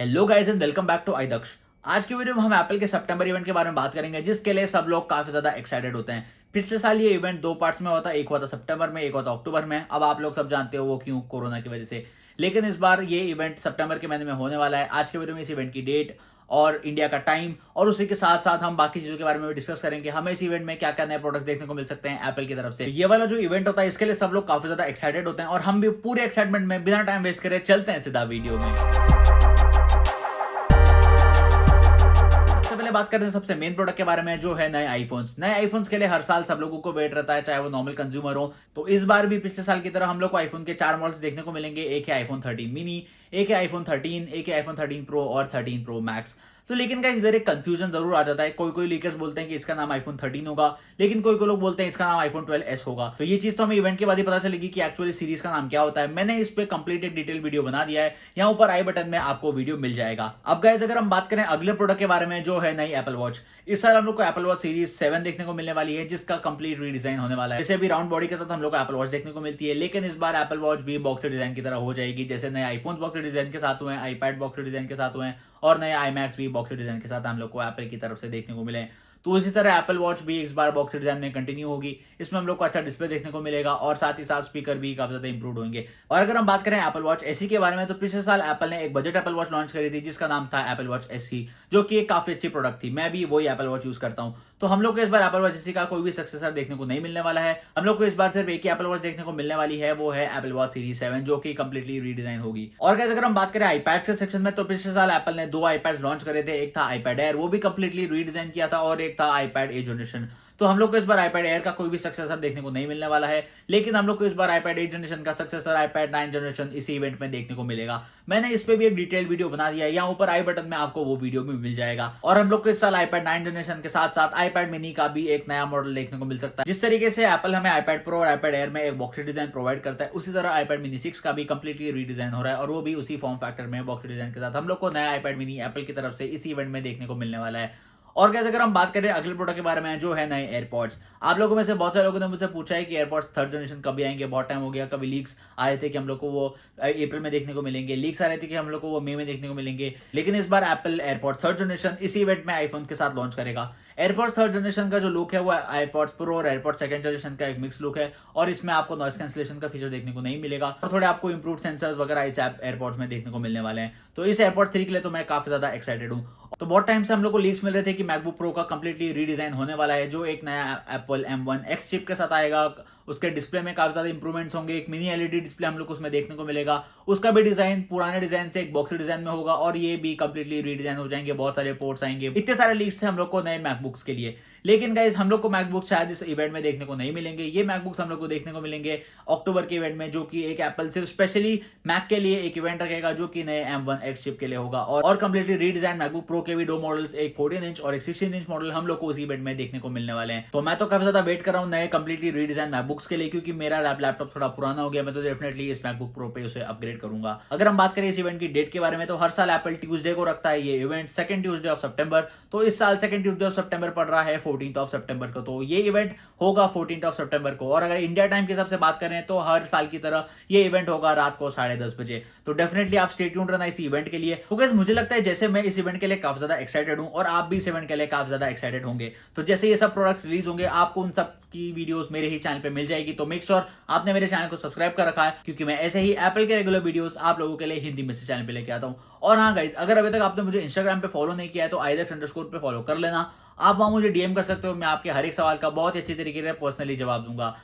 Hello guys and welcome back to iDaksh। आज की video में हम एप्पल के सितंबर इवेंट के बारे में बात करेंगे, जिसके लिए सब लोग काफी ज्यादा एक्साइटेड होते हैं। पिछले साल ये इवेंट दो पार्ट्स में हुआ था, एक हुआ था सितंबर में, एक हुआ था अक्टूबर में। अब आप लोग सब जानते हो वो क्यों, कोरोना की वजह से। लेकिन इस बार ये इवेंट सितंबर के महीने में होने वाला है। आज के वीडियो में इस इवेंट की डेट और इंडिया का टाइम और उसी के साथ साथ हम बाकी चीजों के बारे में भी डिस्कस करेंगे। हमें इस इवेंट में क्या क्या नए प्रोडक्ट्स देखने को मिल सकते हैं एप्पल की तरफ से। ये वाला जो इवेंट होता है इसके लिए सब लोग काफी ज्यादा एक्साइटेड होते हैं और हम भी पूरे एक्साइटमेंट में बिना टाइम वेस्ट करे चलते हैं सीधा वीडियो में। सबसे पहले बात करते हैं सबसे मेन प्रोडक्ट के बारे में, जो है नए आईफोन्स। नए आईफोन्स के लिए हर साल सब लोगों को वेट रहता है, चाहे वो नॉर्मल कंज्यूमर हो। तो इस बार भी पिछले साल की तरह हम लोग को आईफोन के 4 मॉडल्स देखने को मिलेंगे। एक है आईफोन 13 मिनी, एक है आईफोन 13, एक है आईफोन 13 प्रो और 13 प्रो मैक्स। तो लेकिन गाइस इधर एक कंफ्यूजन जरूर आ जाता है। कोई लीकर्स बोलते हैं कि इसका नाम आईफोन 13 होगा, लेकिन कोई लोग बोलते हैं इसका नाम आईफोन 12s होगा। तो ये चीज तो हमें इवेंट के बाद ही पता चलेगी कि एक्चुअली सीरीज का नाम क्या होता है। मैंने इस पे कंप्लीट एक डिटेल वीडियो बना दिया है, यहाँ ऊपर आई बटन में आपको वीडियो मिल जाएगा। अब गाइस अगर हम बात करें अगले प्रोडक्ट के बारे में, जो है नई एप्पल वॉच। इस साल हम लोग को एप्पल वॉच सीरीज 7 देखने को मिलने वाली है, जिसका कंप्लीट रीडिजाइन होने वाला है। जैसे अभी राउंड बॉडी के साथ हम लोग को एप्पल वॉच देखने को मिलती है, लेकिन इस बार एप्पल वॉच भी बॉक्स डिजाइन की तरह हो जाएगी। जैसे नए आईफोन बॉक्स डिजाइन के साथ हुए हैं, आईपैड बॉक्स डिजाइन के साथ हुए हैं और नए आईमैक्स भी बॉक्स डिजाइन के साथ हम लोग को एप्पल की तरफ से देखने को मिले। तो इसी तरह एप्पल वॉच भी इस बार बॉक्स डिजाइन में कंटिन्यू होगी। इसमें हम लोग को अच्छा डिस्प्ले देखने को मिलेगा और साथ ही साथ स्पीकर भी काफी ज्यादा इंप्रूव होंगे। और अगर हम बात करें एप्पल वॉच एसई के बारे में, तो पिछले साल एप्पल ने एक बजट एप्पल वॉच लॉन्च करी थी, जिसका नाम था एप्पल वॉच एसई, जो कि एक काफी अच्छी प्रोडक्ट थी। मैं भी वही एप्पल वॉच यूज करता हूं। तो हम लोग को इस बार एप्पल वॉच एसई का कोई भी सक्सेसर देखने को नहीं मिलने वाला है। हम लोग को इस बार सिर्फ एक ही एप्पल वॉच देखने को मिलने वाली है, वो है एप्पल वॉच सीरीज 7, जो कि कंप्लीटली रीडिजाइन होगी। और गाइस अगर हम बात करें आईपैड के सेक्शन में, तो पिछले साल एप्पल ने 2 आईपैड लॉन्च करे थे। एक था आईपैड एयर, वो भी कंप्लीटली रीडिजाइन किया था, और एक था आईपैड ए जनरेशन। तो हम लोग को इस बार आईपैड एयर का कोई भी सक्सेसर देखने को नहीं मिलने वाला है, लेकिन हम लोग को इस बार आईपैड 8 जनरेशन का सक्सेसर आईपैड 9 जनरेशन इसी इवेंट में देखने को मिलेगा। मैंने इस पे भी एक डिटेल वीडियो बना दिया है, यहाँ ऊपर आई बटन में आपको वो वीडियो भी मिल जाएगा। और हम लोग को इस साल आईपैड 9 जनरेशन के साथ साथ आईपैड मिनी का भी एक नया मॉडल देखने को मिल सकता है। जिस तरीके से एप्पल हमें आईपैड प्रो और आईपैड एयर में एक बॉक्स डिजाइन प्रोवाइड करता है, उसी तरह आईपैड मिनी 6 का भी कंप्लीटली रीडिजाइन हो रहा है, और वो भी उसी फॉर्म फैक्टर में बॉक्स डिजाइन के साथ हम लोग को नया आईपैड मिनी एप्पल की तरफ से इस इवेंट में देखने को मिलने वाला है। और कैसे अगर हम बात करें अगले प्रोडक्ट के बारे में, जो है नए एयरपॉड्स। आप लोगों में से बहुत सारे लोगों ने मुझसे पूछा है कि एयरपॉड्स 3rd जनरेशन कभी आएंगे। बहुत टाइम हो गया, कभी लीक्स आए थे कि हम लोग को वो अप्रैल में देखने को मिलेंगे, लीक्स आ रहे थे कि हम लोग को वो मई में देखने को मिलेंगे। लेकिन इस बार एप्पल एयरपॉड्स 3rd जनरेशन इसी इवेंट में आईफोन के साथ लॉन्च करेगा। एयरपॉड्स 3rd जनरेशन का जो लुक है वो एयरपॉड्स प्रो और एयरपॉड्स 2nd जनरेशन का एक मिक्स लुक है, और इसमें आपको नॉइस कैंसिलेशन का फीचर देखने को नहीं मिलेगा, और थोड़े आपको इंप्रूव सेंसर्स वगैरह इस एयरपॉड्स में देखने को मिलने वाले हैं। तो इस एयरपॉड्स 3 के लिए तो मैं काफी ज्यादा एक्साइटेड हूँ। तो बहुत टाइम से हम लोग को लीक्स मिल रहे थे कि मैकबुक प्रो का कंप्लीटली रीडिजाइन होने वाला है, जो एक नया एप्पल M1X चिप के साथ आएगा। उसके डिस्प्ले में काफी ज्यादा इंप्रूवमेंट्स होंगे। एक मिनी एलईडी डिस्प्ले हम लोग को उसमें देखने को मिलेगा। उसका भी डिजाइन पुराने डिजाइन से एक बॉक्स डिजाइन में होगा, और ये भी कंप्लीटली रीडिजाइन हो जाएंगे। बहुत सारे पोर्ट्स आएंगे। इतने सारे लीक्स थे हम लोग को नए मैकबुक्स के लिए, लेकिन गाइस हम लोग को मैकबुक शायद इस इवेंट में देखने को नहीं मिलेंगे। ये मैकबुक्स हम लोग को देखने को मिलेंगे अक्टूबर के इवेंट में, जो कि एक एप्पल सिर्फ स्पेशली मैक के लिए एक इवेंट रखेगा, जो कि नए M1X चिप के लिए होगा। और कंप्लीटली रीडिजाइन मैकबुक प्रो के भी 2 मॉडल्स, एक 14 इंच और एक 16 इंच मॉडल हम लोग को उस इवेंट में देखने को मिलने वाले हैं। तो मैं तो काफी ज्यादा वेट कर रहा हूँ नए कंप्लीटली रीडिजाइन मैकबुक्स के लिए, क्योंकि मेरा लैपटॉप थोड़ा पुराना हो गया। मैं तो डेफिनेटली इस मैकबुक प्रो पे उसे अपग्रेड करूंगा। अगर हम बात करें इस इवेंट की डेट के बारे में, तो हर साल एप्पल ट्यूसडे को रखता है ये इवेंट, 2nd ट्यूसडे ऑफ सितंबर। तो इस साल 2nd ट्यूसडे ऑफ सितंबर पड़ रहा है 14th ऑफ सितंबर को। तो ये इवेंट होगा 14th ऑफ सितंबर को। और अगर इंडिया टाइम के हिसाब से बात करें, तो हर साल की तरह ये इवेंट होगा रात को 10:30 बजे। तो डेफिनेटली आप स्टे ट्यून्ड रहना इस इवेंट के लिए। तो गाइस मुझे लगता है जैसे मैं इस इवेंट के लिए काफी ज्यादा एक्साइटेड हूं, और आप भी इस इवेंट के लिए काफी ज्यादा एक्साइटेड होंगे। तो जैसे ये सब प्रोडक्ट्स रिलीज होंगे, आपको उन सब की वीडियोस मेरे ही चैनल पे मिल जाएगी। तो मेक श्योर आपने मेरे चैनल को सब्सक्राइब कर रखा है, क्योंकि मैं ऐसे ही एप्पल के रेगुलर वीडियोस आप लोगों के लिए हिंदी में से चैनल पे लेके आता हूं। और हाँ गाइस, अगर अभी तक आपने मुझे इंस्टाग्राम पे फॉलो नहीं किया है, तो iDaksh_ पे फॉलो कर लेना। आप वहां मुझे डीएम कर सकते हो, मैं आपके हर एक सवाल का बहुत अच्छी तरीके से पर्सनली जवाब दूंगा।